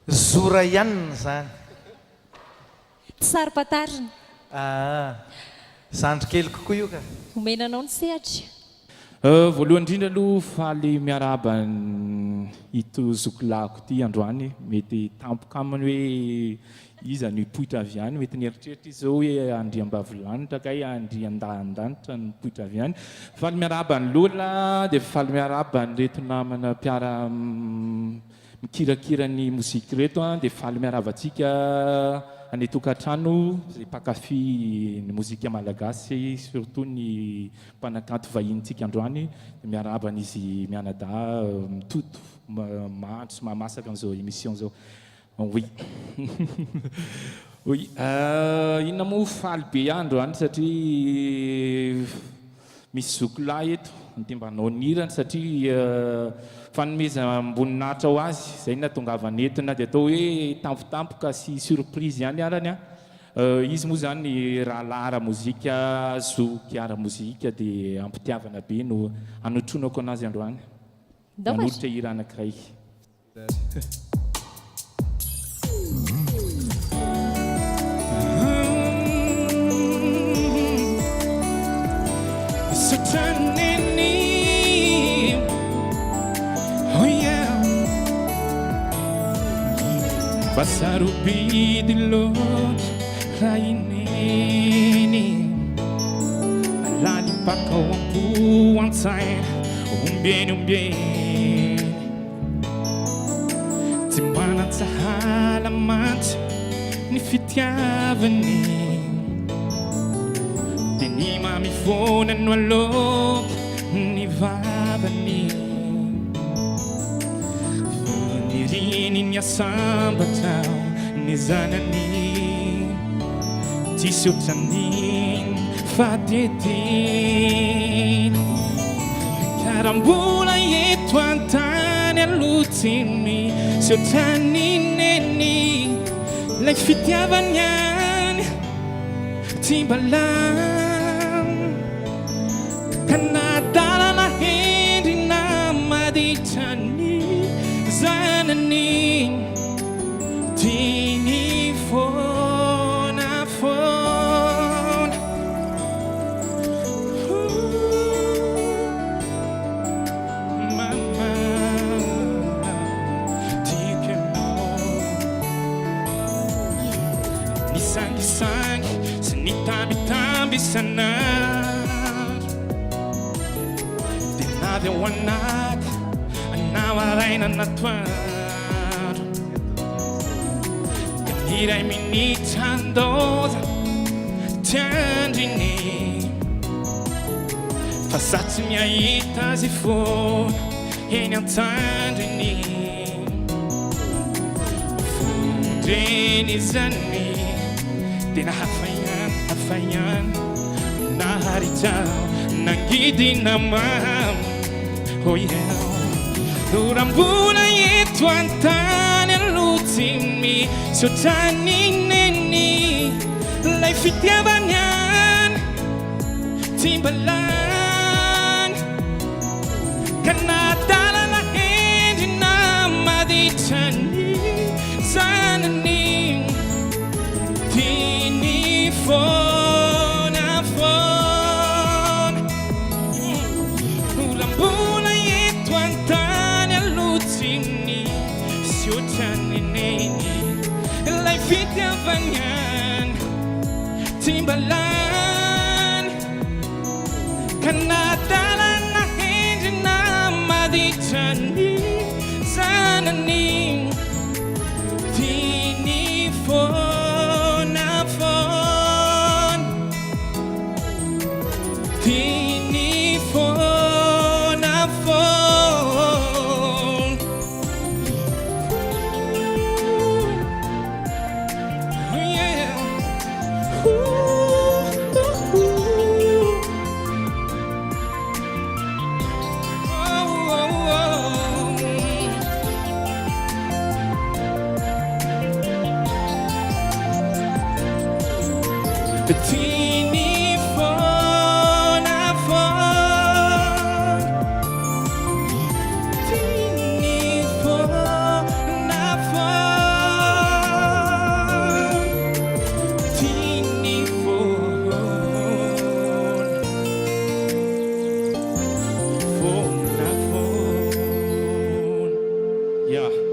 zora ihanina zany Sarim-patarina. Zandry kely kokoa io ka Omenanao ny sehatra. Voalohany indrindra aloha faly miaraba ito zokolahiko ty androany mety tampoka aminy hoe iza nipoitra avy any mety nieritreritra izy zao hoe andriambavilanitra kay andriandahandanitra nipoitra avy any faly miaraba ny lola dia faly miaraba ny reto namana mpiara mikirakira ny mozika reto dia faly miarabantsika any tokantrano zay mpakafy ny mozika malagasy surtout ny mpanakanto vahintsika androany miaraban'izy mianada mitoto mahandro sy mahamasaka an'izao émission zao oui oui inona moa faly be androany satria misy zokolahy eto nitembanao nirany satria fanomeza amboninahitra ho azy zay natongavany entina dia atao hoe tampotampoka sy surprise ihany arany izy moa zany rahalahy mozika zoky ara mozika dia ampitiavana be no anotronako anazy androany nanolotra hira anankiray Basarubi load raineni alali paka wampu one time umbieni timana tahala mat ni fitiavani deni mami fona no alok ni vavani Nirini nya samba tao nizanani tisiotanin fatetin karambula yetu antani alutimi siotanineni lai fitiavanyan timbalan kanadala la hindi na maditani Zanani Tini phone Mama Tikemo Nisangi sangi Sinitambi tambi sanar Dinave wanak Nawaraina natuar Kanirai minitandoza Tandrini Fasati mia ita zifon Eni antandrini Fundeni zani Dina hafayan Naharitao Nangidi namam Oh yeah Durambula yetu antani alutimi Siotani neni Lai fitiavanyan Timbalan Kanadala la hindi na maditani Zanani Tini phone Durambula yetu antani Lai fitiavanyan Timbalan Kanadala na hindi na maditani Zanani Tini phone Tini phone The teeny phone, teeny phone, Ya.